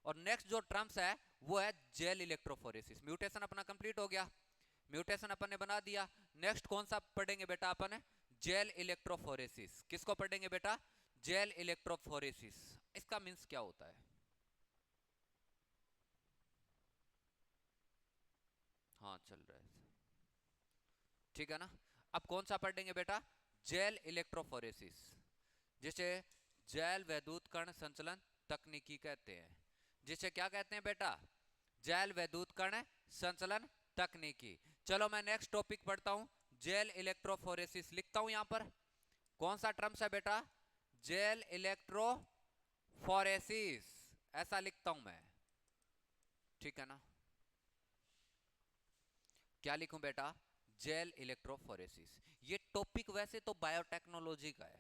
और नेक्स्ट जो टर्म्स है वो है जेल इलेक्ट्रोफोरेसिस। म्यूटेशन अपना कंप्लीट हो गया, म्यूटेशन अपन ने बना दिया। नेक्स्ट कौन सा पढ़ेंगे बेटा अपन? Gel electrophoresis. किसको पढ़ेंगे बेटा? Gel electrophoresis. इसका मीन्स क्या होता है? हाँ चल रहा है, ठीक है ना। अब कौन सा पढ़ेंगे बेटा? जेल इलेक्ट्रोफोरेसिस, जिसे जेल वैद्युत कण संचलन तकनीकी कहते हैं। जिसे क्या कहते हैं बेटा? जेल वैद्युत कण संचलन तकनीकी। चलो मैं नेक्स्ट टॉपिक पढ़ता हूं, जेल इलेक्ट्रोफोरेसिस लिखता हूं यहां पर। कौन सा टर्म्स है बेटा? जेल इलेक्ट्रोफोरेसिस, ऐसा लिखता हूं मैं, ठीक है ना। क्या लिखूं बेटा? Gel electrophoresis. ये टॉपिक वैसे तो बायोटेक्नोलॉजी का है,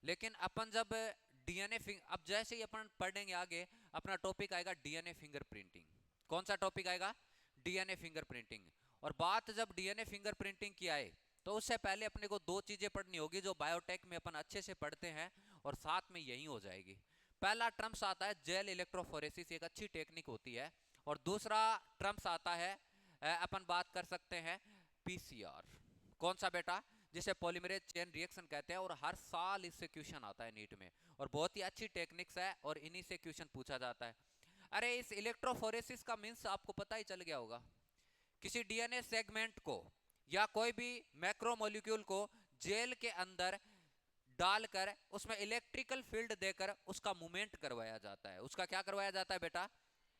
लेकिन अपन जब डीएनए अब जैसे ही अपन पढ़ेंगे आगे, अपना टॉपिक आएगा डीएनए फिंगरप्रिंटिंग। कौन सा टॉपिक आएगा? DNA fingerprinting. और बात जब डीएनए फिंगरप्रिंटिंग की आए तो उससे पहले अपने को दो चीजें पढ़नी होगी जो बायोटेक में अपन अच्छे से पढ़ते हैं, और साथ में यही हो जाएगी। पहला टर्म्स आता है जेल इलेक्ट्रोफोरेसिस, एक अच्छी टेक्निक होती है। और दूसरा टर्म्स आता है, अपन बात कर सकते हैं पीसीआर। कौन सा बेटा? जिसे पॉलीमरेज चेन रिएक्शन कहते हैं, और हर साल इससे क्वेश्चन आता है नीट में, और बहुत ही अच्छी टेक्निक्स है और इन्हीं से क्वेश्चन पूछा जाता है। अरे इस इलेक्ट्रोफोरेसिस का मीन्स आपको पता ही चल गया होगा। किसी डीएनए सेगमेंट को या कोई भी मैक्रोमोलिक्यूल को जेल के अंदर डालकर उसमें इलेक्ट्रिकल फील्ड देकर उसका मूवमेंट करवाया जाता है। उसका क्या करवाया जाता है बेटा?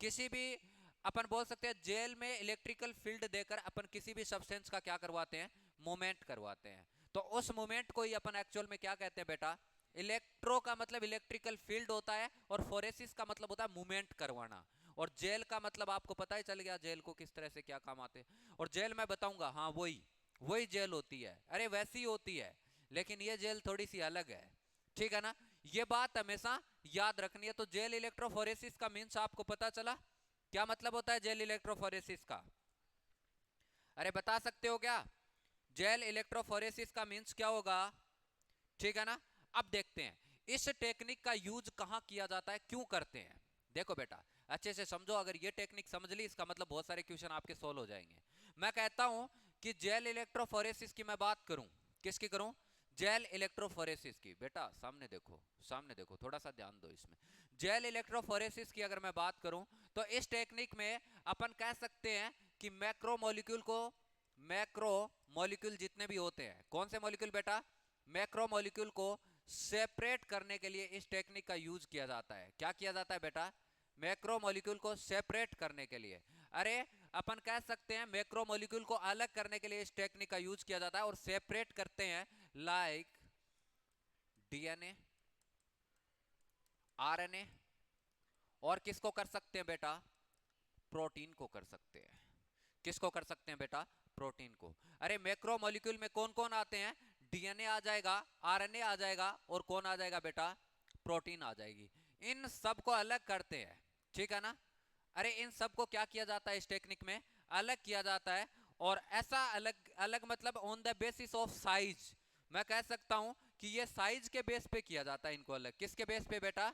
किसी भी, अपन बोल सकते हैं जेल में इलेक्ट्रिकल फील्ड देकर अपन किसी भी सब्सटेंस का क्या करवाते हैं? मूवमेंट करवाते हैं। तो उस मूवमेंट को ही अपन एक्चुअल में क्या कहते हैं बेटा? इलेक्ट्रो का मतलब इलेक्ट्रिकल फील्ड होता है, और फोरेसिस का मतलब होता है मूवमेंट करवाना। और जेल का मतलब आपको पता ही चल गया जेल को किस तरह से क्या काम आते हैं। और जेल मैं बताऊंगा, हाँ वही वही जेल होती है, अरे वैसी होती है, लेकिन ये जेल थोड़ी सी अलग है, ठीक है ना। ये बात हमेशा याद रखनी है। तो जेल इलेक्ट्रोफोरेसिस का मीन्स आपको पता चला, क्या मतलब होता है जेल इलेक्ट्रोफोरेसिस का? अरे बता सकते हो क्या? जेल इलेक्ट्रोफोरेसिस का मीन्स क्या होगा? ठीक है ना। अब देखते हैं इस टेक्निक का यूज कहां किया जाता है, क्यों करते हैं। देखो बेटा अच्छे से समझो, अगर ये टेक्निक समझ ली इसका मतलब बहुत सारे क्वेश्चन आपके सोल्व हो जाएंगे। मैं कहता हूं कि जेल इलेक्ट्रोफोरेसिस की मैं बात करूं, किसकी करूं? जेल इलेक्ट्रोफोरेसिस की। बेटा सामने देखो, सामने देखो, थोड़ा सा ध्यान दो इसमें। जेल इलेक्ट्रोफोरेसिस की अगर मैं बात करूं तो इस टेक्निक में अपन कह सकते हैं कि मैक्रो मॉलिक्यूल को, मैक्रो मॉलिक्यूल जितने भी होते हैं, कौन से मॉलिक्यूल बेटा? मैक्रो मॉलिक्यूल को सेपरेट करने के लिए इस टेक्निक का यूज किया जाता है। क्या किया जाता है बेटा? मैक्रो मॉलिक्यूल को सेपरेट करने के लिए। अरे अपन कह सकते हैं मैक्रो मॉलिक्यूल को अलग करने के लिए इस टेक्निक का यूज किया जाता है, और सेपरेट करते हैं लाइक डीएनए, आरएनए, और किसको कर सकते हैं बेटा? प्रोटीन को कर सकते हैं। किसको कर सकते हैं बेटा? प्रोटीन को। अरे मैक्रो मॉलिक्यूल में कौन कौन आते हैं? डीएनए आ जाएगा, आरएनए आ जाएगा, और कौन आ जाएगा बेटा? प्रोटीन आ जाएगी। इन सब को अलग करते हैं, ठीक है ना। अरे इन सब को क्या किया जाता है इस टेक्निक में? अलग किया जाता है। और ऐसा अलग अलग मतलब on the basis of size. मैं कह सकता हूं कि ये साइज के बेस पे किया जाता है इनको अलग। किसके बेस पे बेटा?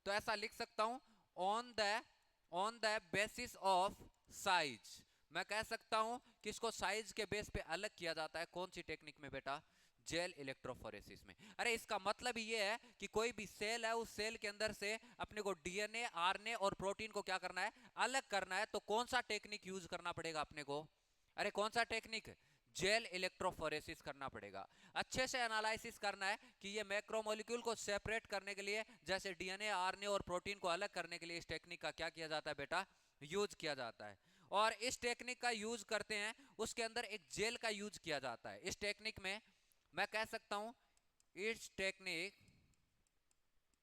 तो ऐसा लिख सकता हूं, on the basis of size. मैं कह सकता हूं कि इसको साइज के बेस पे अलग किया जाता है। कौन सी टेक्निक में बेटा? जेल इलेक्ट्रोफोरेसिस में। अरे इसका मतलब ये है कि कोई भी सेल है, उस सेल के अंदर से अपने को डीएनए, आरएनए और प्रोटीन को क्या करना है? अलग करना है। तो कौन सा टेक्निक यूज करना पड़ेगा अपने को? अरे कौन सा टेक्निक? जेल इलेक्ट्रोफोरेसिस करना पड़ेगा। अच्छे से एनालिसिस करना है कि ये मैक्रोमोलिक्यूल को सेपरेट करने के लिए, जैसे डीएनए, आरएनए और प्रोटीन को अलग करने के लिए इस टेक्निक का क्या किया जाता है बेटा? यूज किया जाता है। और इस टेक्निक का यूज करते हैं, उसके अंदर एक जेल का यूज किया जाता है। इस टेक्निक में मैं कह सकता हूं, इस टेक्निक,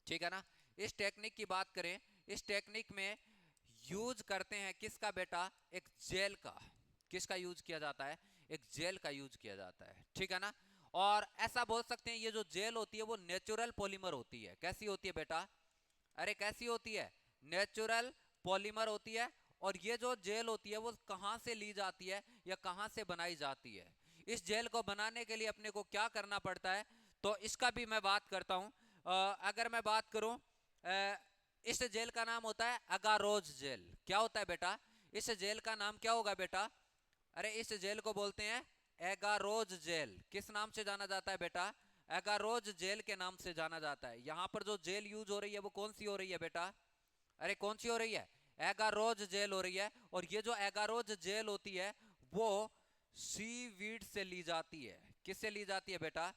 ठीक है ना, इस टेक्निक की बात करें, इस टेक्निक में यूज करते हैं किसका बेटा? एक जेल का। किसका यूज किया जाता है? एक जेल का यूज किया जाता है, ठीक है ना। और ऐसा बोल सकते हैं ये जो जेल होती है वो नेचुरल पॉलीमर होती है। कैसी होती है बेटा? अरे कैसी होती है? नेचुरल पॉलीमर होती है। और ये जो जेल होती है वो कहां से ली जाती है या कहां से बनाई जाती है? इस जेल को बनाने के लिए अपने को क्या करना पड़ता है, तो इसका भी मैं बात करता हूं। अगर मैं बात करूं इस जेल का नाम होता है अगारोज जेल। क्या होता है बेटा? इस जेल का नाम क्या होगा बेटा? अरे इस जेल को बोलते हैं एगारोज जेल। किस नाम से जाना जाता है बेटा? एगारोज जेल के नाम से जाना जाता है। यहां पर जो जेल यूज हो रही है वो कौन सी हो रही है बेटा? अरे कौन सी हो रही है? एगारोज जेल हो रही है। और ये जो एगारोज जेल होती है वो सीवीड से ली जाती है। किससे ली जाती है बेटा?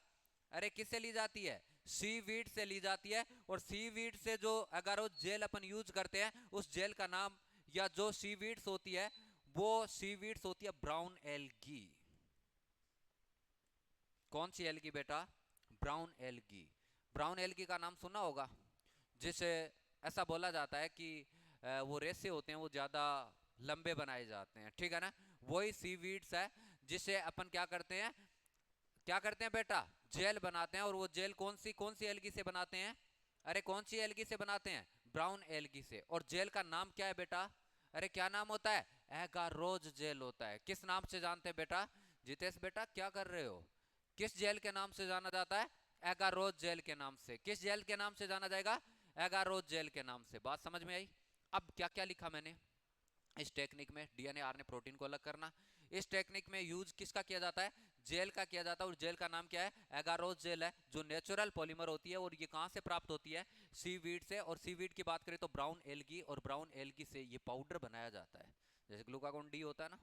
अरे किससे ली जाती है? सीवीड से ली जाती है। और सीवीड से जो एगारोज जेल अपन यूज करते हैं उस जेल का नाम या जो सीवीड्स होती है वो सीवीड्स होती है ब्राउन एल्गी। कौन सी एल्गी बेटा? Brown algae. ब्राउन एल्गी का नाम सुना होगा, जिसे ऐसा बोला जाता है कि वो रेसे होते हैं वो ज्यादा लंबे बनाए जाते हैं, ठीक है ना। वही सीवीड्स है जिसे अपन क्या करते हैं, क्या करते हैं बेटा? जेल बनाते हैं। और वो जेल कौन सी एल्गी से बनाते हैं? अरे कौन सी एल्गी से बनाते हैं? ब्राउन एल्गी से। और जेल का नाम क्या है बेटा? अरे क्या नाम होता है? एगारोज जेल होता है। किस नाम से जानते हैं बेटा? जितेश बेटा क्या कर रहे हो? किस जेल के नाम से जाना जाता है? एगारोज जेल के नाम से। किस जेल के नाम से जाना जाएगा? एगारोज जेल के नाम से। बात समझ में आई? अब क्या क्या लिखा मैंने इस टेक्निक में? डीएनए आरएनए प्रोटीन को अलग करना। इस टेक्निक में यूज किसका किया जाता है? जेल का किया जाता है। और जेल का नाम क्या है? एगारोज जेल है, जो नेचुरल पॉलीमर होती है। और ये कहां से प्राप्त होती है? सीवीड से। और सीवीड की बात करें तो ब्राउन एल्गी, और ब्राउन एल्गी से ये पाउडर बनाया जाता है। जैसे ग्लूकागोन डी होता है ना,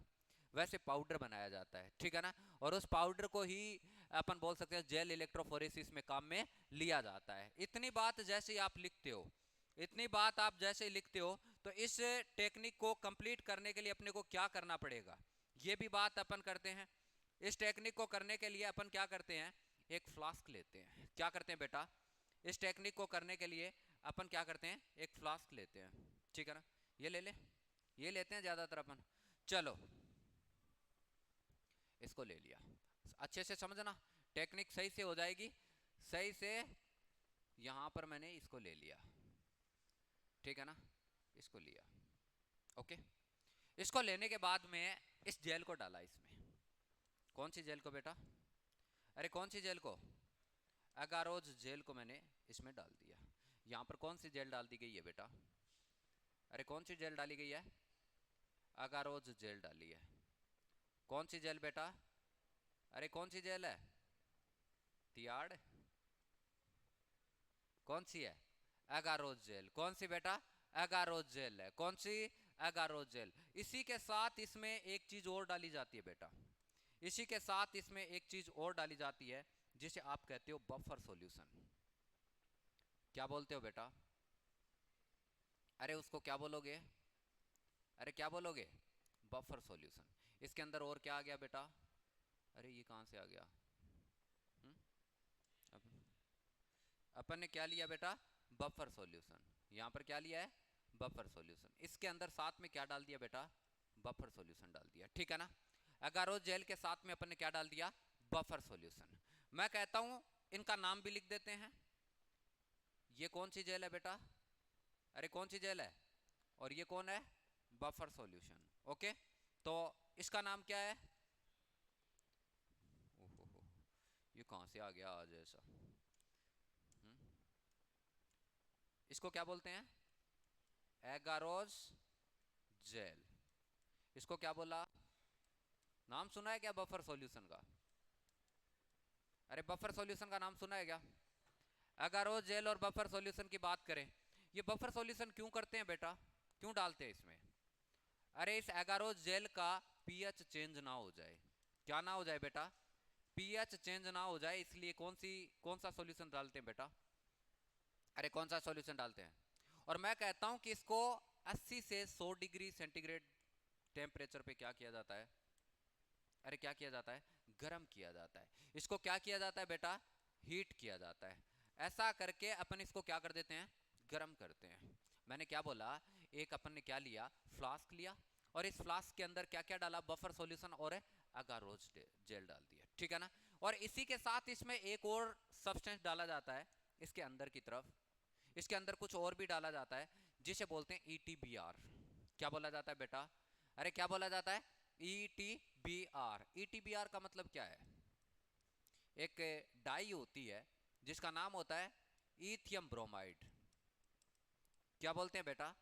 वैसे पाउडर बनाया जाता है, ठीक है ना। और उस पाउडर को ही अपन बोल सकते हैं जेल इलेक्ट्रोफोरेसिस में काम में लिया जाता है। इतनी बात जैसे आप लिखते हो, इतनी बात आप जैसे लिखते हो, तो इस टेक्निक को कंप्लीट करने के लिए अपने को क्या करना पड़ेगा, ये भी बात अपन करते हैं। इस टेक्निक को करने के लिए अपन क्या करते हैं? एक फ्लास्क लेते हैं। क्या करते हैं बेटा? इस टेक्निक को करने के लिए अपन क्या करते हैं? एक फ्लास्क लेते हैं, ठीक है ना। ये ले ले, ये लेते हैं ज्यादातर अपन। चलो इसको ले लिया। अच्छे से समझना, टेक्निक सही से हो जाएगी। सही से यहां पर मैंने इसको ले लिया, ठीक है ना। इसको लिया, ओके। इसको लेने के बाद में इस जेल को डाला इसमें। कौन सी जेल को बेटा? अरे कौन सी जेल को? अगारोज जेल को मैंने इसमें डाल दिया। यहां पर कौन सी जेल डाल दी गई है बेटा? अरे कौन सी जेल डाली गई है? अगारोज जेल डाली है। कौन सी जेल बेटा? अरे कौन सी जेल है? तियाड़। कौन सी है? Agarose gel. कौन सी बेटा? एगारोज जेल है। कौन सी? Agarose jail. इसी के साथ इसमें एक चीज और डाली जाती है बेटा। इसी के साथ इसमें एक चीज और डाली जाती है जिसे आप कहते हो बफर सॉल्यूशन। क्या बोलते हो बेटा? अरे उसको क्या बोलोगे? अरे क्या बोलोगे? Buffer solution. इसके अंदर और क्या आ गया बेटा? अरे ये कहां से आ गया? हुँ? अपन ने क्या लिया बेटा? Buffer solution. यहां पर क्या लिया है? Buffer solution. इसके अंदर साथ में क्या डाल दिया बेटा? बफर सॉल्यूशन डाल दिया, ठीक है ना। एगारोज जेल के साथ में अपन ने क्या डाल दिया? Buffer solution. मैं कहता हूं इनका नाम भी लिख देते हैं। ये कौन सी जेल है बेटा? अरे कौन सी जेल है? और ये कौन है? Buffer solution, okay. तो इसका नाम क्या है? ओहो, ये कहां से आ गया आज ऐसा? इसको क्या बोलते हैं? Agarose gel. इसको क्या बोला? नाम सुना है क्या बफर सॉल्यूशन का? अरे बफर सॉल्यूशन का नाम सुना है क्या? एगारोज जेल और बफर सॉल्यूशन की बात करें, ये बफर सॉल्यूशन क्यों करते हैं बेटा? क्यों डालते हैं इसमें? अरे इस एगारोज जेल का पीएच चेंज ना हो जाए। क्या ना हो जाए बेटा? पीएच चेंज ना हो जाए, इसलिए कौन सा सॉल्यूशन डालते हैं बेटा? अरे कौन सा सॉल्यूशन डालते हैं? और मैं कहता हूं कि इसको 80 से 100 डिग्री सेंटीग्रेड टेम्परेचर पे क्या किया जाता है? अरे क्या किया जाता है? गर्म किया जाता है। इसको क्या किया जाता है बेटा? हीट किया जाता है। ऐसा करके अपन इसको क्या कर देते हैं? गर्म करते हैं। मैंने क्या बोला? एक अपन ने क्या लिया? फ्लास्क लिया। और इस फ्लास्क के अंदर क्या क्या डाला? बफर सॉल्यूशन और अगारोज जेल डाल दिया, ठीक है ना। और इसी के साथ इसमें एक और सब्सटेंस डाला जाता है इसके अंदर की तरफ। इसके अंदर कुछ और भी डाला जाता है जिसे बोलते हैं ETBR। क्या बोला जाता है बेटा? अरे क्या बोला जाता है? ETBR। ETBR का मतलब क्या है? एक डाई होती है जिसका नाम होता है इथियम ब्रोमाइड। क्या बोलते हैं बेटा?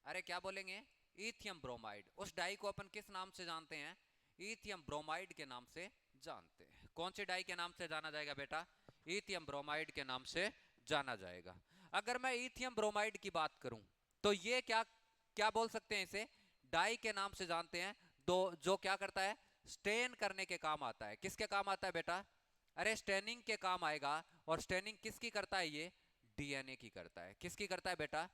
अरे क्या बोलेंगे? इथियम ब्रोमाइड। उस डाई को अपन किस नाम से जानते हैं? इथियम ब्रोमाइड के नाम से जानते हैं। कौन सी डाई के नाम से जाना जाएगा बेटा? इथियम ब्रोमाइड के नाम से जाना जाएगा। अगर मैं इथियम ब्रोमाइड की बात करूं तो ये क्या क्या बोल सकते हैं इसे? डाई के नाम से जानते हैं। दो जो क्या करता है? स्टेन करने के काम आता है। किसके काम आता है बेटा? अरे स्टेनिंग के काम आएगा। और स्टेनिंग किसकी करता है ये? डीएनए की करता है। किसकी करता है बेटा?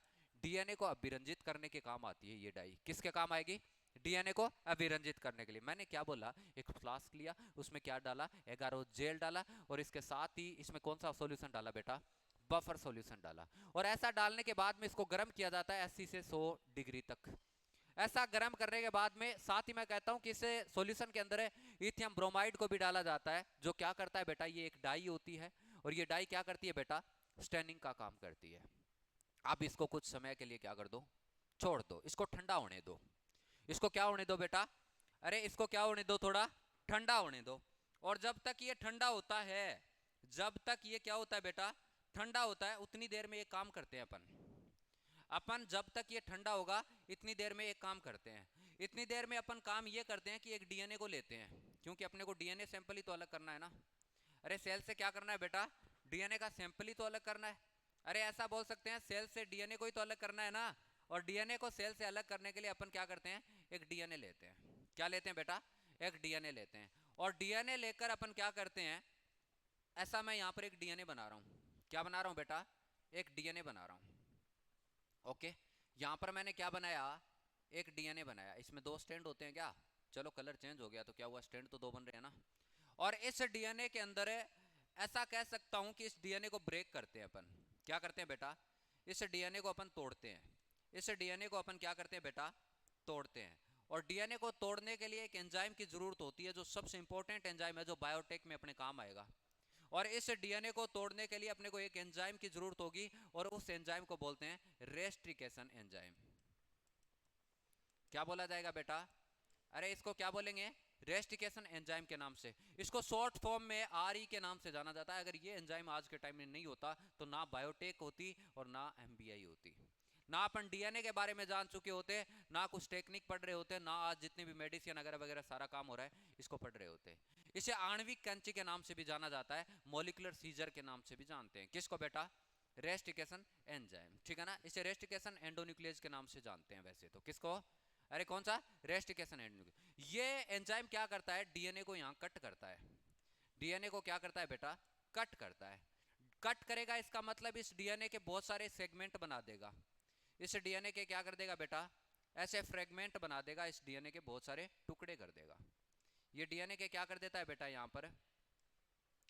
डीएनए को अभिरंजित करने के काम आती है ये डाई। किसके काम आएगी? डीएनए को अभिरंजित करने के लिए। मैंने क्या बोला? एक फ्लास्क लिया, उसमें क्या डाला? एगारो जेल डाला, और इसके साथ ही इसमें कौन सा सॉल्यूशन डाला बेटा? बफर सॉल्यूशन डाला। और ऐसा डालने के बाद में इसको गर्म किया जाता है 80 से 100 डिग्री तक। ऐसा गर्म करने के बाद में साथ ही मैं कहता हूं कि इस सॉल्यूशन के अंदर इथियम ब्रोमाइड को भी डाला जाता है, जो क्या करता है बेटा? ये एक डाई होती है, और ये डाई क्या करती है बेटा? स्टेनिंग का काम करती है। अब इसको कुछ समय के लिए क्या कर दो? छोड़ दो, इसको ठंडा होने दो। इसको क्या होने दो बेटा? अरे इसको क्या होने दो? थोड़ा ठंडा होने दो। और जब तक ये ठंडा होता है, जब तक ये क्या होता है बेटा? ठंडा होता है, उतनी देर में ये काम करते हैं अपन। अपन जब तक ये ठंडा होगा इतनी देर में एक काम करते हैं। इतनी देर में अपन काम ये करते हैं कि एक डीएनए को लेते हैं, क्योंकि अपने को डीएनए सैंपल ही तो अलग करना है ना। अरे सेल से क्या करना है बेटा? डीएनए का सैंपल ही तो अलग करना है। अरे ऐसा बोल सकते हैं, सेल से डीएनए को ही तो अलग करना है ना। और डीएनए को सेल से अलग करने के लिए अपन क्या करते हैं? एक डीएनए लेते हैं। क्या लेते हैं बेटा? एक डीएनए लेते हैं। और डीएनए लेकर अपन क्या करते हैं? ऐसा मैं यहाँ पर एक डीएनए बना रहा हूँ। क्या बना रहा हूँ बेटा? एक डीएनए बना रहा हूँ। ओके, यहाँ पर मैंने क्या बनाया? एक डीएनए बनाया। इसमें दो स्टैंड होते हैं क्या? चलो कलर चेंज हो गया तो क्या हुआ? स्टैंड तो दो बन रहे हैं ना। और इस डीएनए के अंदर ऐसा कह सकता हूं कि इस डीएनए को ब्रेक करते हैं अपन। क्या करते हैं बेटा? इस डीएनए को अपन तोड़ते हैं। इस डीएनए को अपन क्या करते हैं बेटा? तोड़ते हैं। और डीएनए को तोड़ने के लिए एक एंजाइम की जरूरत होती है, जो सबसे इंपॉर्टेंट एंजाइम है, जो बायोटेक में अपने काम आएगा। और इस डीएनए को तोड़ने के लिए अपने को एक एंजाइम की जरूरत होगी, और उस एंजाइम को बोलते हैं रेस्ट्रिकेशन एंजाइम। क्या बोला जाएगा बेटा? अरे इसको क्या बोलेंगे? रेस्टिकेशन एंजाइम के नाम से। इसको शॉर्ट फॉर्म में आरई के नाम से जाना जाता है। अगर ये एंजाइम आज के टाइम में नहीं होता तो ना बायोटेक होती और ना एमबीआई होती, ना अपन डीएनए के बारे में जान चुके होते, ना कुछ टेक्निक पढ़ रहे होते, ना आज जितने भी मेडिसिन वगैरह वगैरह सारा काम हो रहा है इसको पढ़ रहे होते। इसे आणविक कैंची के नाम से भी जाना जाता है, मॉलिक्यूलर सीजर के नाम से भी जानते हैं। किसको बेटा? रेस्टिकेशन एंजाइम, ठीक है ना। इसे रेस्टिकेशन एंडोन्यूक्लियस के नाम से जानते हैं वैसे तो। किसको? अरे कौन सा? Rustication endonuclease. ये एंजाइम क्या करता है? डीएनए को यहाँ कट करता है। डीएनए को क्या करता है बेटा? कट करता है। कट करेगा इसका मतलब इस डीएनए के बहुत सारे सेगमेंट बना देगा। इस डीएनए के क्या कर देगा बेटा? ऐसे फ्रेगमेंट बना देगा, इस डीएनए के बहुत सारे टुकड़े कर देगा। ये डीएनए के क्या कर देता है बेटा यहाँ पर?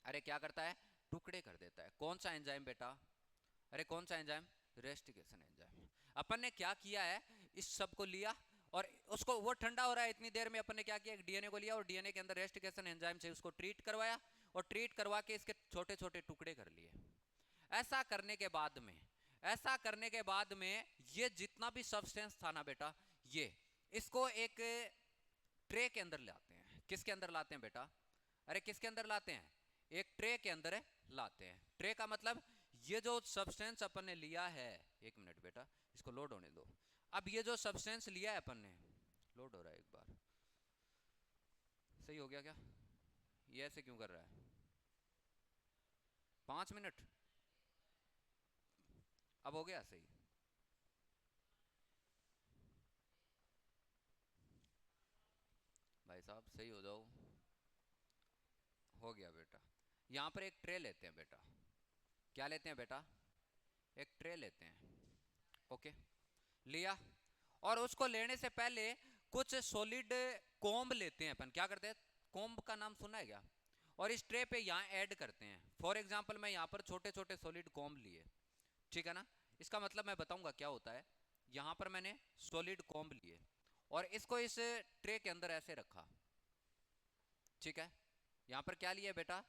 अरे क्या करता है? टुकड़े कर देता है। कौन सा एंजाइम बेटा? अरे कौन सा एंजाइम? Rustication enzyme. अपन ने क्या किया है? इस सब को लिया और उसको, वो ठंडा हो रहा है, इतनी देर में अपन ने क्या किया? एक डीएनए को लिया और डीएनए के अंदर रेस्टिकेशन एंजाइम से उसको ट्रीट करवाया, और ट्रीट करवा के इसके छोटे छोटे टुकड़े कर लिए। ऐसा करने के बाद में, ऐसा करने के बाद में ये जितना भी सब्सटेंस था ना बेटा, ये इसको एक ट्रे के अंदर लाते हैं। किसके अंदर लाते हैं बेटा? अरे किसके अंदर लाते हैं? एक ट्रे के अंदर लाते हैं। ट्रे का मतलब ये जो सब्सटेंस अपन ने लिया है, एक मिनट बेटा इसको लोड होने दो। अब ये जो सब्सटेंस लिया है अपन ने, लोड हो रहा है एक बार, सही हो गया क्या? ये ऐसे क्यों कर रहा है? 5 मिनट, अब हो गया सही? भाई साहब सही हो जाओ। हो गया बेटा। यहाँ पर एक ट्रे लेते हैं बेटा। क्या लेते हैं बेटा? एक ट्रे लेते हैं। ओके, लिया। और उसको लेने से पहले कुछ सॉलिड कोम्ब लेते हैं अपन। क्या करते हैं? कोम्ब का नाम सुना है क्या? और इस ट्रे पे यहाँ ऐड करते हैं। फॉर एग्जांपल मैं यहाँ पर छोटे छोटे सॉलिड कोम्ब लिए, ठीक है ना। इसका मतलब मैं बताऊंगा क्या होता है। यहाँ पर मैंने सॉलिड कोम्ब लिए और इसको इस ट्रे के अंदर ऐसे रखा, ठीक है। यहाँ पर क्या लिया बेटा?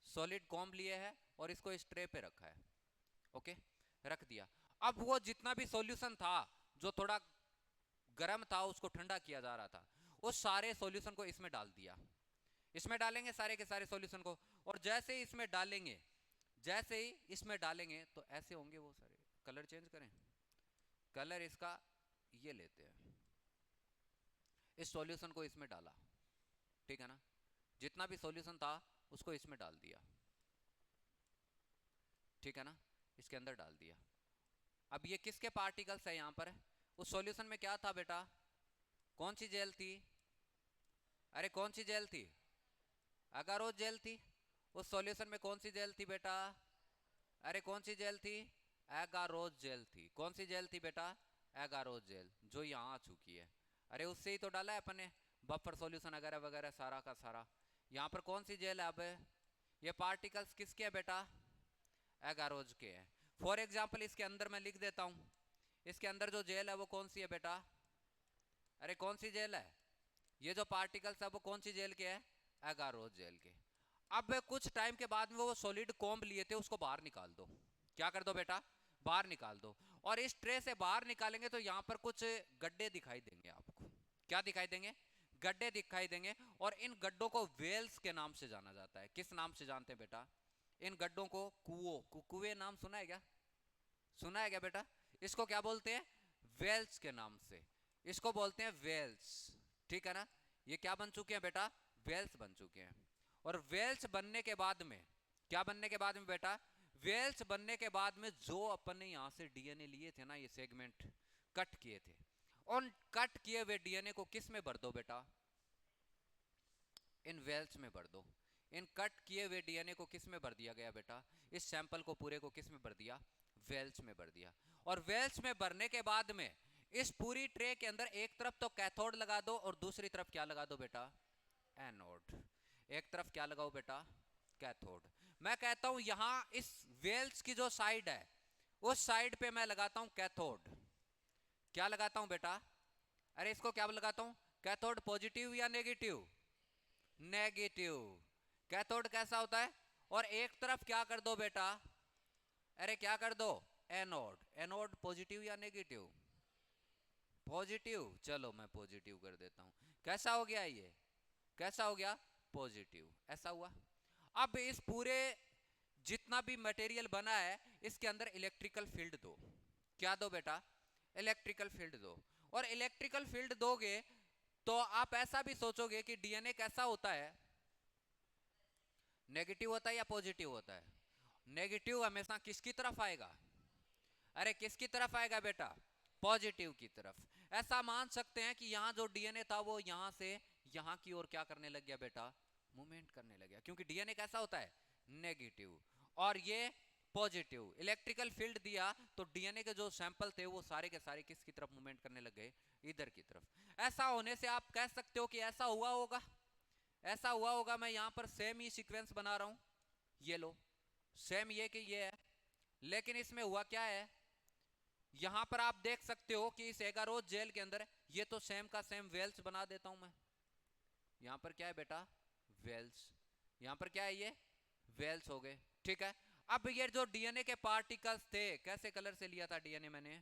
सॉलिड कोम्ब लिए है और इसको इस ट्रे पे रखा है। ओके, रख दिया। अब वो जितना भी सॉल्यूशन था जो थोड़ा गर्म था, उसको ठंडा किया जा रहा था, उस सारे सॉल्यूशन को इसमें डाल दिया। इसमें डालेंगे सारे के सारे सॉल्यूशन को, और जैसे ही इसमें डालेंगे, जैसे ही इसमें डालेंगे तो ऐसे होंगे वो सारे। कलर चेंज करें? कलर इसका ये लेते हैं, इस सॉल्यूशन को इसमें डाला, ठीक है ना, जितना भी सॉल्यूशन था उसको इसमें डाल दिया, ठीक है ना, इसके अंदर डाल दिया। अब ये किसके पार्टिकल्स है यहां पर, उस सॉल्यूशन में क्या था बेटा, कौन सी जेल थी, अरे कौन सी जेल थी, अगारोज जेल थी। उस सॉल्यूशन में कौन सी जेल थी बेटा, अरे कौन सी जेल थी, एगारोज जेल थी। कौन सी जेल थी बेटा, एगारोज जेल, जो यहाँ आ चुकी है। अरे उससे ही तो डाला है अपन ने बफर सॉल्यूशन वगैरह वगैरह सारा का सारा। यहाँ पर कौन सी जेल है, अब ये पार्टिकल्स किसके है बेटा, एगारोज के हैं। फॉर एग्जाम्पल इसके अंदर मैं लिख देता हूँ, इसके अंदर जो जेल है वो कौन सी है बेटा, अरे कौन सी जेल है, ये जो पार्टिकल्स है वो कौन सी जेल के है, एगारोज जेल के। अब कुछ टाइम के बाद में वो सॉलिड कॉम्ब लिए थे उसको बाहर निकाल दो, क्या कर दो बेटा, बाहर निकाल दो। और इस ट्रे से बाहर निकालेंगे तो यहाँ पर कुछ गड्ढे दिखाई देंगे आपको, क्या दिखाई देंगे, गड्ढे दिखाई देंगे। और इन गड्ढों को वेल्स के नाम से जाना जाता है। किस नाम से जानते हैं बेटा, इन गड्ढों को कुओं, कुएं नाम सुना है क्या, सुना है क्या बेटा, इसको क्या बोलते हैं, वेल्स के नाम से, इसको बोलते हैं वेल्स, ठीक है ना। ये क्या बन चुके हैं बेटा, वेल्स बन चुके हैं। और वेल्स बनने के बाद में, क्या बनने के बाद में बेटा, वेल्स बनने के बाद में जो अपन ने यहां से डीएनए लिए थे ना, ये सेगमेंट कट किए थे, उन कट किए हुए डीएनए को किस में भर दो बेटा, इन वेल्स में भर दो। इन कट किए हुए डीएनए को किस में भर दिया गया बेटा, इस सैंपल को पूरे को किस में भर दिया, वेल्स में भर दिया। और वेल्स में भरने के बाद में इस पूरी ट्रे के अंदर एक तरफ तो कैथोड लगा दो और दूसरी तरफ क्या लगा दो बेटा, एनोड। एक तरफ क्या लगाओ बेटा, कैथोड। मैं कहता हूं यहां इस वेल्स की जो साइड है उस साइड पे मैं लगाता हूं कैथोड। क्या लगाता हूं बेटा, अरे इसको क्या लगाता हूं, कैथोड पॉजिटिव या नेगेटिव, नेगेटिव। कैथोड कैसा होता है, और एक तरफ क्या कर दो बेटा, अरे क्या कर दो, एनोड। एनोड पॉजिटिव या नेगेटिव, पॉजिटिव। चलो मैं पॉजिटिव कर देता हूं। कैसा हो गया ये, कैसा हो गया, पॉजिटिव, ऐसा हुआ। अब इस पूरे जितना भी मटेरियल बना है इसके अंदर इलेक्ट्रिकल फील्ड दो, क्या दो बेटा, इलेक्ट्रिकल फील्ड दो। और इलेक्ट्रिकल फील्ड दोगे तो आप ऐसा भी सोचोगे कि डीएनए कैसा होता है, नेगेटिव होता है या पॉजिटिव होता है, नेगेटिव हमेशा किसकी तरफ आएगा, अरे किसकी तरफ आएगा बेटा, पॉजिटिव की तरफ। ऐसा मान सकते हैं कि यहाँ जो डीएनए था वो यहाँ से यहाँ की ओर क्या करने लग गया बेटा, मूवमेंट करने लग गया, क्योंकि डीएनए कैसा होता है, नेगेटिव, और ये पॉजिटिव। इलेक्ट्रिकल फील्ड दिया तो डीएनए के जो सैंपल थे वो सारे के सारे किसकी तरफ मूवमेंट करने लग गए, इधर की तरफ। ऐसा होने से आप कह सकते हो कि ऐसा हुआ होगा, ऐसा हुआ होगा। मैं यहाँ पर सेम ही सीक्वेंस बना रहा हूँ, ये लो, सेम ये कि ये है, लेकिन इसमें हुआ क्या है, यहां पर आप देख सकते हो कि इस एगारोज जेल के अंदर ये तो सेम का सेम वेल्स बना देता हूं मैं। यहां पर क्या है बेटा, वेल्स, यहां पर क्या है, ये वेल्स हो गए, ठीक है। अब ये जो डीएनए के पार्टिकल्स थे, कैसे कलर से लिया था डीएनए मैंने,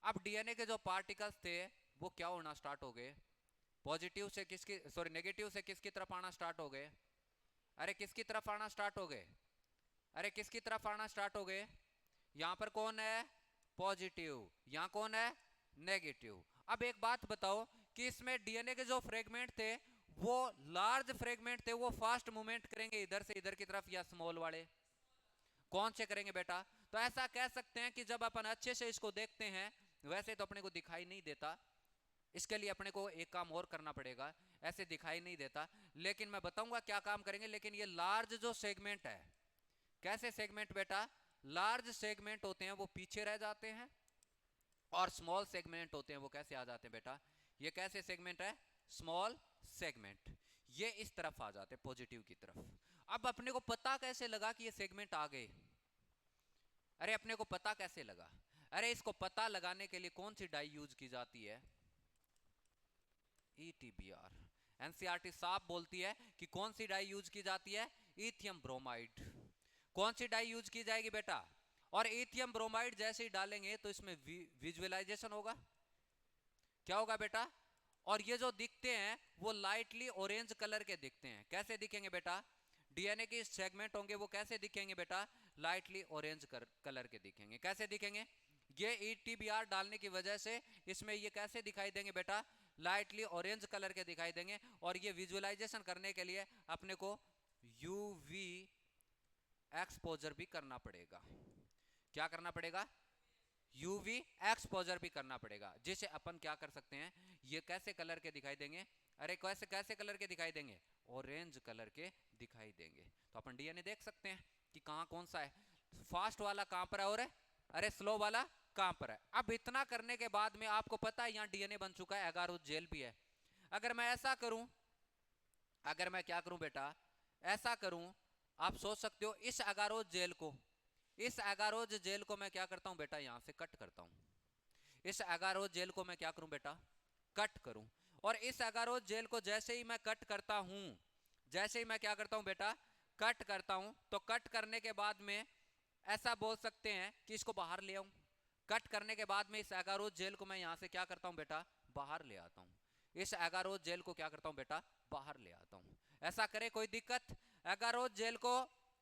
अब डीएनए के जो पार्टिकल्स थे वो क्या होना स्टार्ट हो गए, पॉजिटिव से किसकी, सॉरी नेगेटिव से किसकी तरफ आना स्टार्ट हो गए, अरे किसकी तरफ आना स्टार्ट हो गए, अरे किसकी तरफ आना स्टार्ट हो गए। यहां पर कौन है, पॉजिटिव, यहां कौन है, नेगेटिव। अब एक बात बताओ कि इसमें डीएनए के जो फ्रेगमेंट थे वो लार्ज फ्रेगमेंट थे, वो फास्ट मूवमेंट करेंगे इधर से इधर की तरफ, या स्मॉल वाले कौन से करेंगे बेटा। तो ऐसा कह सकते हैं कि जब अपन अच्छे से इसको देखते हैं, वैसे तो अपने को दिखाई नहीं देता, इसके लिए अपने को एक काम और करना पड़ेगा, ऐसे दिखाई नहीं देता, लेकिन मैं बताऊंगा क्या काम करेंगे। लेकिन ये लार्ज जो सेगमेंट है, कैसे सेगमेंट बेटा, लार्ज सेगमेंट होते हैं वो पीछे रह जाते हैं, और स्मॉल सेगमेंट होते हैं वो कैसे आ जाते हैं बेटा, ये कैसे सेगमेंट है, स्मॉल सेगमेंट, ये इस तरफ आ जाते हैं, पॉजिटिव की तरफ। अब अपने को पता कैसे लगा कि ये सेगमेंट आ गए, अरे अपने को पता कैसे लगा, अरे इसको पता लगाने के लिए कौन सी डाई यूज की जाती है, ETBR। एनसीईआरटी साफ बोलती है कि कौन सी डाई यूज की जाती है, इथियम ब्रोमाइड। कौन सी डाई यूज की जाएगी बेटा, और इथियम ब्रोमाइड जैसे ही डालेंगे तो इसमें विजुअलाइजेशन होगा, क्या होगा बेटा, और ये जो दिखते हैं वो लाइटली ऑरेंज कलर के दिखते हैं। कैसे दिखेंगे बेटा, डीएनए के सेगमेंट होंगे वो कैसे दिखेंगे बेटा, लाइटली ऑरेंज कलर के दिखेंगे। कैसे दिखेंगे, ये ETBR डालने की वजह से इसमें ये कैसे दिखाई देंगे बेटा, लाइटली ऑरेंज कलर के दिखाई देंगे। और ये विजुअलाइजेशन करने के लिए अपने को UV एक्सपोजर भी करना पड़ेगा। क्या करना पड़ेगा, UV एक्सपोजर भी करना पड़ेगा, जिसे अपन क्या कर सकते हैं, ये कैसे कलर के दिखाई देंगे, अरे कैसे कैसे कलर के दिखाई देंगे, ऑरेंज कलर के दिखाई देंगे। तो अपन डीएनए देख सकते हैं कि कहां कौन सा है, फास्ट वाला कहां पर है और अरे स्लो वाला कहां पर है। अब इतना करने के बाद में आपको पता है यहां डीएनए बन चुका है, एगारोथ जेल भी है। अगर मैं ऐसा करूं, अगर मैं क्या करूं बेटा, ऐसा करूं, आप सोच सकते हो इस एगारोथ जेल को, इस एगारोथ जेल को मैं क्या करता हूं बेटा, यहां से कट करता हूं। इस एगारोथ जेल को मैं क्या करूं बेटा, कट करूं। और इस एगारोथ जेल को जैसे ही मैं कट करता हूं, जैसे ही मैं क्या करता हूं बेटा, कट करता हूं, तो कट करने के बाद में ऐसा बोल सकते हैं कि इसको बाहर ले आऊं। कट करने के बाद में इस एगारोथ जेल को मैं यहां से क्या करता हूं बेटा, बाहर ले आता हूं। इस एगारोथ जेल को क्या करता हूं बेटा, बाहर ले आता हूं। ऐसा करे कोई दिक्कत, एगारोथ जेल को,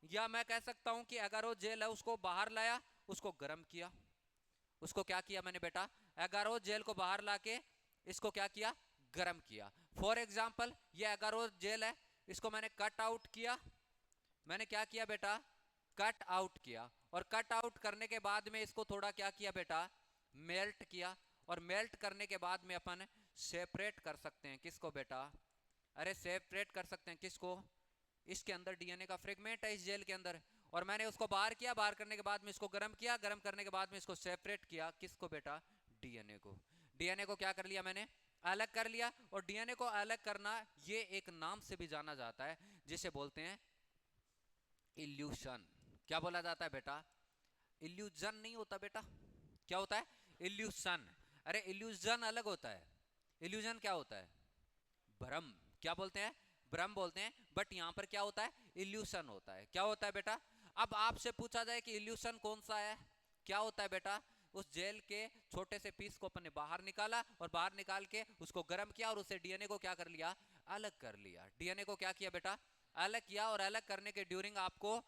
या मैं कह सकता हूं कि एगारोथ जेल है उसको बाहर लाया, उसको गर्म किया। उसको क्या किया मैंने बेटा, एगारोथ जेल को बाहर लाके इसको क्या किया, गर्म किया। फॉर एग्जाम्पल ये एगारोथ जेल है, इसको मैंने कट आउट किया। मैंने क्या किया बेटा, कट आउट किया। और कट आउट करने के बाद में इसको थोड़ा क्या किया बेटा, मेल्ट किया। और मेल्ट करने के बाद में अपन सेपरेट कर सकते हैं किसको बेटा, अरे सेपरेट कर सकते हैं किसको, इसके अंदर डीएनए का फ्रेगमेंट है इस जेल के अंदर। और मैंने उसको बाहर किया, बाहर करने के बाद में इसको गर्म किया, गर्म करने के बाद में इसको सेपरेट किया किसको बेटा, डीएनए को। डीएनए को क्या कर लिया मैंने, अलग कर लिया। और डीएनए को अलग करना ये एक नाम से भी जाना जाता है, जिसे बोलते हैं इल्यूशन। क्या बोला जाता है बेटा, इल्यूजन नहीं होता बेटा, क्या होता है, इल्यूशन। अरे इल्यूजन अलग होता है, इल्यूजन क्या होता है, भ्रम। क्या बोलते हैं, भ्रम बोलते हैं। बट यहां पर क्या होता है, इल्यूशन होता है। क्या होता है बेटा, अब आपसे पूछा जाए कि इल्यूशन कौन सा है, क्या होता है बेटा, उस जेल के छोटे से पीस को अपन ने बाहर निकाला, और बाहर निकाल के उसको गर्म किया, और उसे डीएनए को क्या कर लिया, अलग कर लिया। डीएनए को क्या किया बेटा, अलग किया। और अलग करने के ड्यूरिंग आपको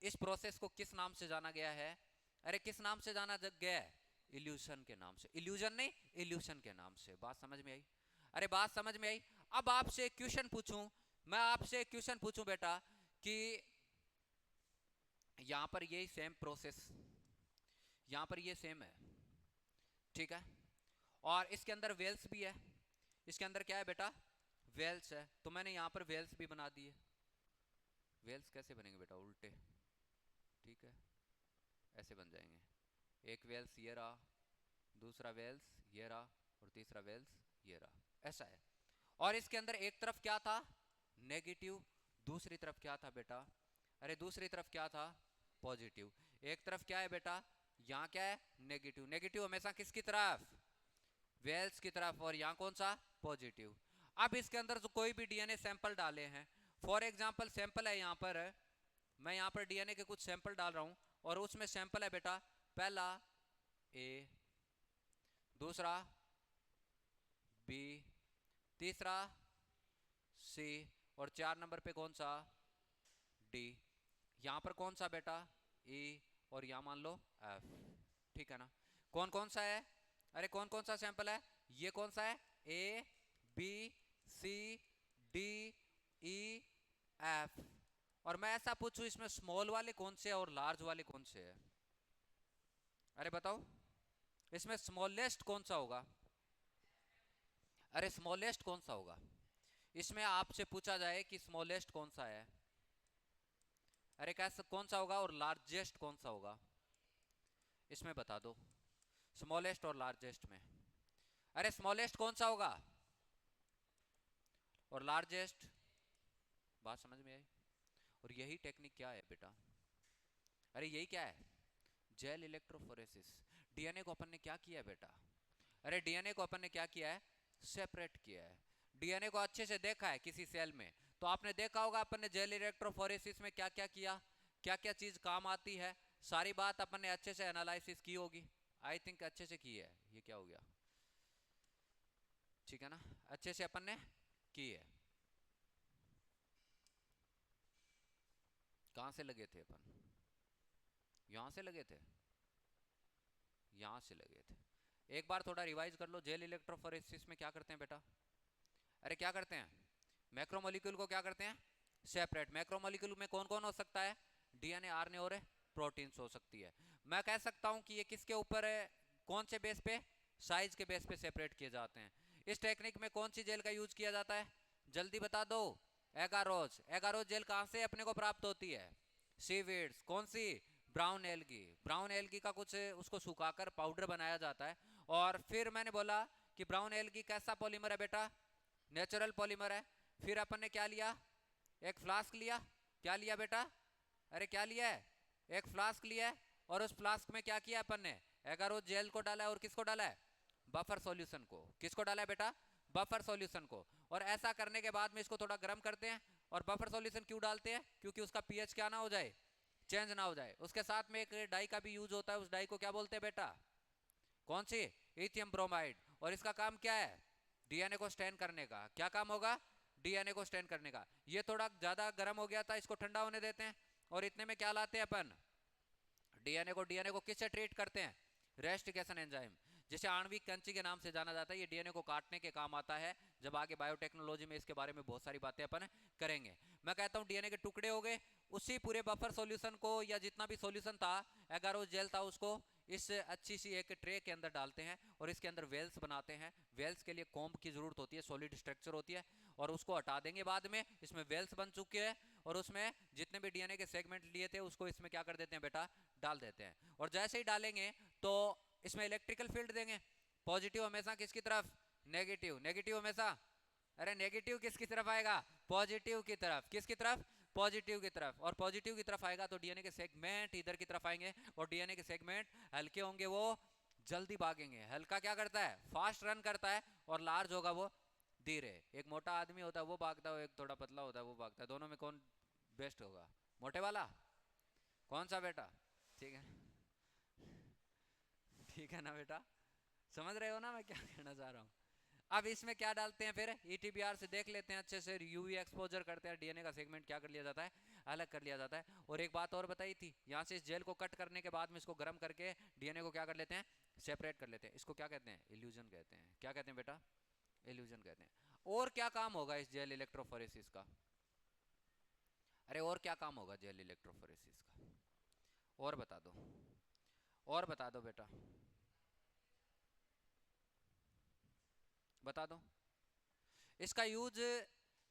इस प्रोसेस को किस नाम से जाना गया है, अरे किस नाम से जाना गया है, इल्यूशन के नाम से। इल्यूजन नहीं, इल्यूशन के नाम से। बात समझ में आई, अरे बात समझ में आई। अब आपसे एक क्वेश्चन पूछूं, मैं आपसे एक क्वेश्चन पूछूं बेटा, कि यहां पर यही सेम प्रोसेस, यहां पर ये सेम है, ठीक है, और इसके अंदर वेल्स भी है। इसके अंदर क्या है बेटा, वेल्स है। तो मैंने यहां पर वेल्स भी बना दिए। वेल्स कैसे बनेंगे बेटा, उल्टे, ठीक है, ऐसे बन जाएंगे। एक वेल्स ये रहा, दूसरा वेल्स ये रहा, और तीसरा वेल्स ये रहा, ऐसा है। और इसके अंदर एक तरफ क्या था, नेगेटिव, दूसरी तरफ क्या था बेटा, अरे दूसरी तरफ क्या था, पॉजिटिव। एक तरफ क्या है बेटा, यहाँ क्या है, नेगेटिव। नेगेटिव हमेशा किसकी तरफ, वेल्स की तरफ, और यहाँ कौन सा, पॉजिटिव। अब इसके अंदर जो कोई भी डीएनए सैंपल डाले हैं, फॉर एग्जांपल सैंपल है यहाँ पर, मैं यहाँ पर डीएनए के कुछ सैंपल डाल रहा हूँ, और उसमें सैंपल है बेटा, पहला ए, दूसरा बी, तीसरा सी, और 4 नंबर पे कौन सा, डी। यहां पर कौन सा बेटा, ई, और यहां मान लो एफ, ठीक है ना। कौन कौन सा है, अरे कौन कौन सा सैंपल है, ये कौन सा है, ए, बी, सी, डी, ई, एफ। और मैं ऐसा पूछूं, इसमें स्मॉल वाले कौन से और लार्ज वाले कौन से है, अरे बताओ, इसमें स्मॉलेस्ट कौन सा होगा, अरे स्मॉलेस्ट कौन सा होगा, इसमें आपसे पूछा जाए कि स्मॉलेस्ट कौन सा है, अरे कैसे कौन सा होगा, और लार्जेस्ट कौन सा होगा, इसमें बता दो, स्मॉलेस्ट और लार्जेस्ट में। अरे स्मॉलेस्ट कौन सा होगा, और लार्जेस्ट। बात समझ में आई। और यही टेक्निक क्या है बेटा, अरे यही क्या है, जेल इलेक्ट्रोफोरेसिस। डीएनए को अपन ने क्या किया है बेटा, अरे डीएनए को अपन ने क्या किया है, सेपरेट किया है। डीएनए को अच्छे से देखा है किसी सेल में, तो आपने देखा होगा अपन ने जेल इलेक्ट्रोफोरेसिस में क्या क्या किया, क्या क्या चीज काम आती है, सारी बात अपन ने अच्छे से एनालिसिस की होगी। आई थिंक अच्छे से की है। ये क्या हो गया, ठीक है ना, अच्छे से अपन ने की है। कहां से लगे थे अपन, यहां से लगे थे, यहाँ से लगे थे। एक बार थोड़ा रिवाइज कर लो, जेल इलेक्ट्रोफोरेसिस में क्या करते हैं बेटा? अरे क्या करते हैं, मैक्रोमोलिक्यूल को क्या करते हैं, सेपरेट। मैक्रोमोलिक्यूल में कौन कौन हो सकता है, डीएनए, आरएनए और प्रोटीन्स हो सकती है। मैं कह सकता हूं कि ये किसके ऊपर है, कौन से बेस पे, साइज के बेस पे सेपरेट किए जाते हैं। इस टेक्निक में कौन सी जेल का यूज किया जाता है, जल्दी बता दो। एगारोज। एगारोज जेल कहां से अपने को प्राप्त होती है, सीवीड्स। कौन सी, ब्राउन एल्गी। ब्राउन एल्गी का कुछ उसको सुखाकर पाउडर बनाया जाता है। और फिर मैंने बोला कि ब्राउन एल्गी कैसा पॉलीमर है बेटा, नेचुरल पॉलीमर है। फिर अपन ने क्या लिया, एक फ्लास्क लिया। क्या लिया बेटा, अरे क्या लिया है, एक फ्लास्क लिया है। और उस फ्लास्क में क्या किया अपन ने, एगारोज जेल को डाला है। और किसको डाला है, बफर सॉल्यूशन को। किसको डाला है बेटा, बफर सॉल्यूशन को। और ऐसा करने के बाद में इसको थोड़ा गर्म करते हैं। और बफर सॉल्यूशन क्यों डालते हैं, क्योंकि उसका पीएच क्या ना हो जाए, चेंज ना हो जाए। उसके साथ में एक डाई का भी यूज होता है, उस डाई को क्या बोलते हैं बेटा, कौन सी, लिथियम ब्रोमाइड। और इसका काम क्या है, डीएनए को स्टैन करने का। क्या काम होगा, डीएनए को स्टैन करने का। ये थोड़ा ज्यादा गर्म हो गया था, इसको ठंडा होने देते हैं। और इतने में क्या लाते हैं अपन, डीएनए को किससे ट्रीट करते हैं, रेस्टिकेशन एंजाइम, जिसे आणविक कैंची के नाम से जाना जाता है। ये डीएनए को काटने के काम आता है। जब आगे बायोटेक्नोलॉजी में इसके बारे में बहुत सारी बातें अपन करेंगे। मैं कहता हूं डीएनए के टुकड़े हो गए, उसी पूरे बफर सॉल्यूशन को, या जितना भी सॉल्यूशन था, एगारोज जेल था, उसको इस अच्छी सी एक ट्रे के अंदर डालते हैं। और इसके अंदर वेल्स बनाते हैं। वेल्स के लिए कॉम्ब की जरूरत होती है, सॉलिड स्ट्रक्चर होती है। और उसको हटा देंगे बाद में, इसमें वेल्स बन चुके हैं। और उसमें जितने भी डीएनए के सेगमेंट लिए थे, उसको इसमें क्या कर देते हैं बेटा, डाल देते हैं। और जैसे ही डालेंगे तो इसमें इलेक्ट्रिकल फील्ड देंगे। पॉजिटिव हमेशा किसकी तरफ, नेगेटिव। नेगेटिव हमेशा, अरे नेगेटिव किसकी तरफ आएगा, पॉजिटिव की तरफ। किसकी तरफ, पॉजिटिव की तरफ। और पॉजिटिव की तरफ आएगा तो डीएनए के सेगमेंट इधर की तरफ आएंगे। और डीएनए के सेगमेंट हल्के होंगे, वो जल्दी भागेंगे। हल्का क्या करता है, फास्ट रन करता है। और लार्ज होगा वो धीरे। एक मोटा आदमी होता है वो भागता है, एक थोड़ा पतला होता है वो भागता है। दोनों में कौन बेस्ट होगा, मोटे वाला, कौन सा बेटा, ठीक है, ठीक है ना बेटा, समझ रहे हो ना मैं क्या कहना चाह रहा हूँ। अब इसमें क्या डालते हैं फिर, ईटीबीआर से देख लेते हैं अच्छे से, यूवी एक्सपोजर करते हैं, डीएनए का सेगमेंट क्या कर लिया जाता है, अलग कर लिया जाता है। और एक बात और बताई थी, यहाँ से इस जेल को कट करने के बाद में इसको गर्म करके डीएनए को क्या कर लेते हैं, सेपरेट कर लेते हैं। इसको क्या कहते हैं, इल्यूजन कहते हैं। क्या कहते हैं बेटा, इल्यूजन कहते हैं। और क्या काम होगा इस जेल इलेक्ट्रोफोरेसिस का, अरे और क्या काम होगा जेल इलेक्ट्रोफोरेसिस का, और बता दो, और बता दो बेटा, बता दो। इसका यूज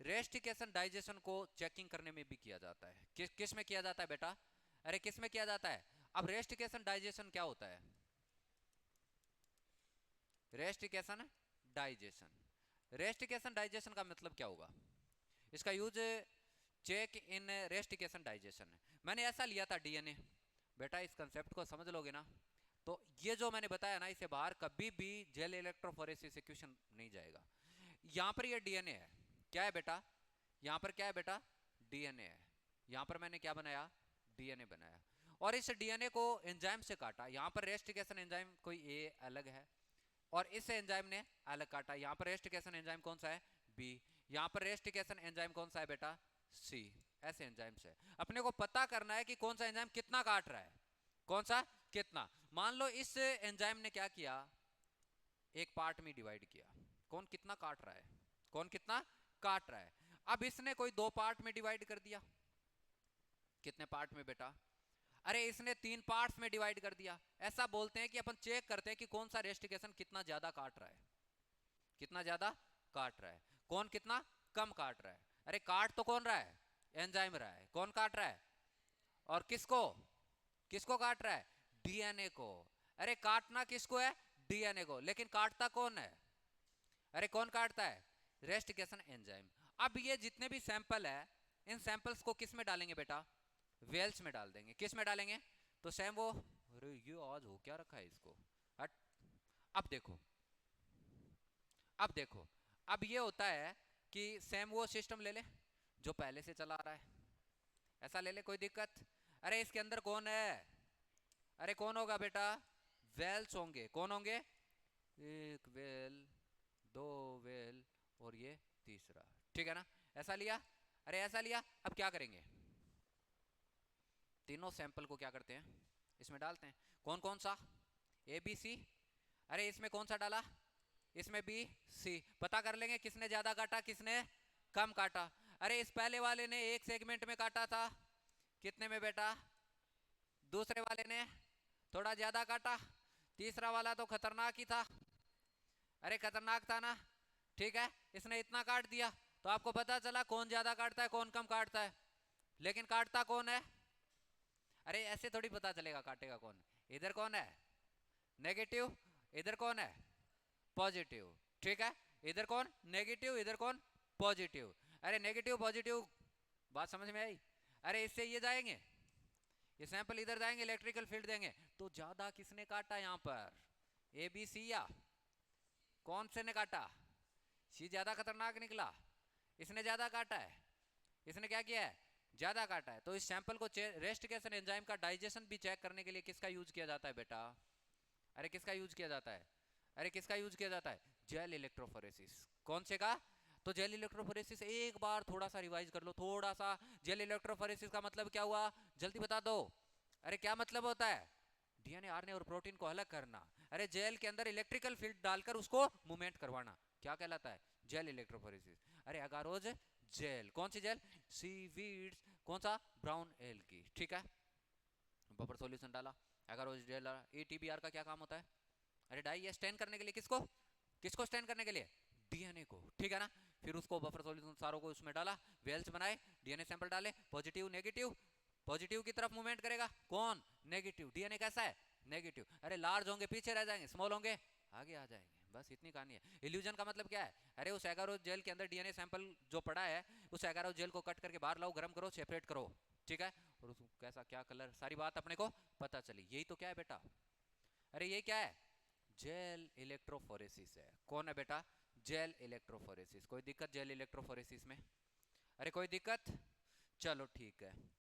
रेस्टिकेशन डाइजेशन को चेकिंग करने में भी किया जाता है। किस में किया जाता है बेटा, अरे किस में किया जाता है। अब रेस्टिकेशन डाइजेशन क्या होता है, रेस्टिकेशन डाइजेशन, रेस्टिकेशन डाइजेशन का मतलब क्या होगा, इसका use check in rustication digestion है। मैंने ऐसा लिया था डीएनए, बेटा इस कंसेप्ट को समझ लोगे ना, तो ये जो मैंने बताया ना, इसे बाहर कभी भी जेल इलेक्ट्रोफोरेसिस से क्वेश्चन नहीं जाएगा। यहां पर ये डीएनए है, क्या है बेटा, यहां पर क्या है बेटा, डीएनए है। यहां पर मैंने क्या बनाया, डीएनए बनाया। और इस डीएनए को एंजाइम से काटा। यहां पर रेस्टिकेशन एंजाइम कोई ए अलग है, और इस एंजाइम ने अलग काटा। यहां पर रेस्टिकेशन एंजाइम कौन सा है, बी। यहां पर रेस्टिकेशन एंजाइम कौन सा है बेटा, सी। ऐसे एंजाइम से अपने को पता करना है कि कौन सा एंजाइम कितना काट रहा है, कौन सा कितना। मान लो इस एंजाइम ने क्या किया, एक पार्ट में डिवाइड किया, कौन कितना काट रहा है, कौन कितना काट रहा है। अब इसने कोई दो पार्ट में डिवाइड कर दिया, कितने पार्ट में बेटा, अरे इसने तीन पार्ट्स में डिवाइड कर दिया। ऐसा बोलते हैं कि अपन चेक करते हैं कि कौन सा रेस्टिकेशन कितना ज्यादा काट रहा है, कितना ज्यादा काट रहा है, कौन कितना कम काट रहा है। अरे काट तो कौन रहा है, एंजाइम रहा है, कौन काट रहा है, और किसको, किसको काट रहा है, डीएनए को। अरे काटना किसको है, डीएनए को, लेकिन काटता कौन है, अरे कौन काटता है, रेस्टिकेशन एंजाइम। अब ये जितने भी सैंपल है, इन सैंपल्स को किस में डालेंगे बेटा, वेल्स में डाल देंगे। किस में डालेंगे, तो सेम वो, अरे ये आज हो क्या रखा है इसको, हट। अब देखो, अब देखो, अब ये होता है कि सेम वो सिस्टम ले ले जो पहले से चला रहा है, ऐसा ले ले, कोई दिक्कत। अरे इसके अंदर कौन है, अरे कौन होगा बेटा, वेल्स होंगे। कौन होंगे, एक वेल, दो वेल, और ये तीसरा, ठीक है ना, ऐसा लिया। अरे ऐसा लिया। अब क्या करेंगे, तीनों सैंपल को क्या करते हैं, इसमें डालते हैं। कौन कौन सा, ए बी सी। अरे इसमें कौन सा डाला, इसमें बी सी। पता कर लेंगे किसने ज्यादा काटा किसने कम काटा। अरे इस पहले वाले ने एक सेगमेंट में काटा था, कितने में बेटा, दूसरे वाले ने थोड़ा ज्यादा काटा, तीसरा वाला तो खतरनाक ही था। अरे खतरनाक था ना, ठीक है, इसने इतना काट दिया तो आपको पता चला कौन ज्यादा काटता है कौन कम काटता है, लेकिन काटता कौन है। अरे ऐसे थोड़ी पता चलेगा काटेगा कौन, इधर कौन है नेगेटिव, इधर कौन है पॉजिटिव, ठीक है, इधर कौन नेगेटिव इधर कौन पॉजिटिव। अरे नेगेटिव पॉजिटिव, बात समझ में आई। अरे इससे ये जाएंगे, ये सैंपल इधर जाएंगे, इलेक्ट्रिकल फील्ड देंगे, तो ज्यादा किसने काटा यहाँ पर, ए बी सी या कौन से ने काटा, सी ज्यादा खतरनाक निकला, इसने ज्यादा काटा है, इसने क्या किया है ज्यादा काटा है। तो इस सैंपल को रेस्टिकेशन एंजाइम का डाइजेशन भी चेक करने के लिए किसका यूज किया जाता है बेटा, अरे किसका यूज किया जाता है, अरे किसका यूज किया जाता है, जेल इलेक्ट्रोफोरेसिस। कौन से का, तो जेल इलेक्ट्रोफोरेसिस एक बार थोड़ा सा रिवाइज कर लो थोड़ा सा। जेल इलेक्ट्रोफोरेसिस का मतलब क्या हुआ, जल्दी बता दो। अरे क्या मतलब होता है, डीएनए आरएनए और प्रोटीन को अलग करना। अरे जेल के अंदर इलेक्ट्रिकल फील्ड डालकर उसको मूवमेंट करवाना, क्या कहलाता है जेल इलेक्ट्रोफोरेसिस। अरे अगारोज जेल, कौन सी जेल, सीवीड्स, कौन सा ब्राउन एल की, ठीक है। बफर सॉल्यूशन डाला, अगारोज जेल। एटीबीआर का क्या काम होता है, अरे डाई या स्टैन करने के लिए, किसको किसको स्टैन करने के लिए, डीएनए को, ठीक है ना। फिर उसको बफर सॉल्यूशन सारों को उसमें डाला, वेल्स बनाए, डीएनए सैंपल डाले, पॉजिटिव नेगेटिव, पॉजिटिव की तरफ मूवमेंट करेगा कौन नेगेटिव, डीएनए कैसा है नेगेटिव। अरे लार्ज होंगे पीछे रह जाएंगे, स्मॉल होंगे आगे आ जाएंगे, बस इतनी कहानी है। इल्यूजन का मतलब क्या है, अरे उस एगारोज जेल के अंदर डीएनए सैंपल जो पड़ा है, उस एगारोज जेल को कट करके बाहर लाओ, गर्म करो, सेपरेट करो, ठीक है, और उसको कैसा क्या कलर, सारी बात अपने को पता चली। यही तो क्या है बेटा, अरे ये क्या है, जेल इलेक्ट्रोफोरेसिस है। कौन है बेटा, जेल इलेक्ट्रोफोरेसिस। कोई दिक्कत जेल इलेक्ट्रोफोरेसिस में, अरे कोई दिक्कत, चलो ठीक है।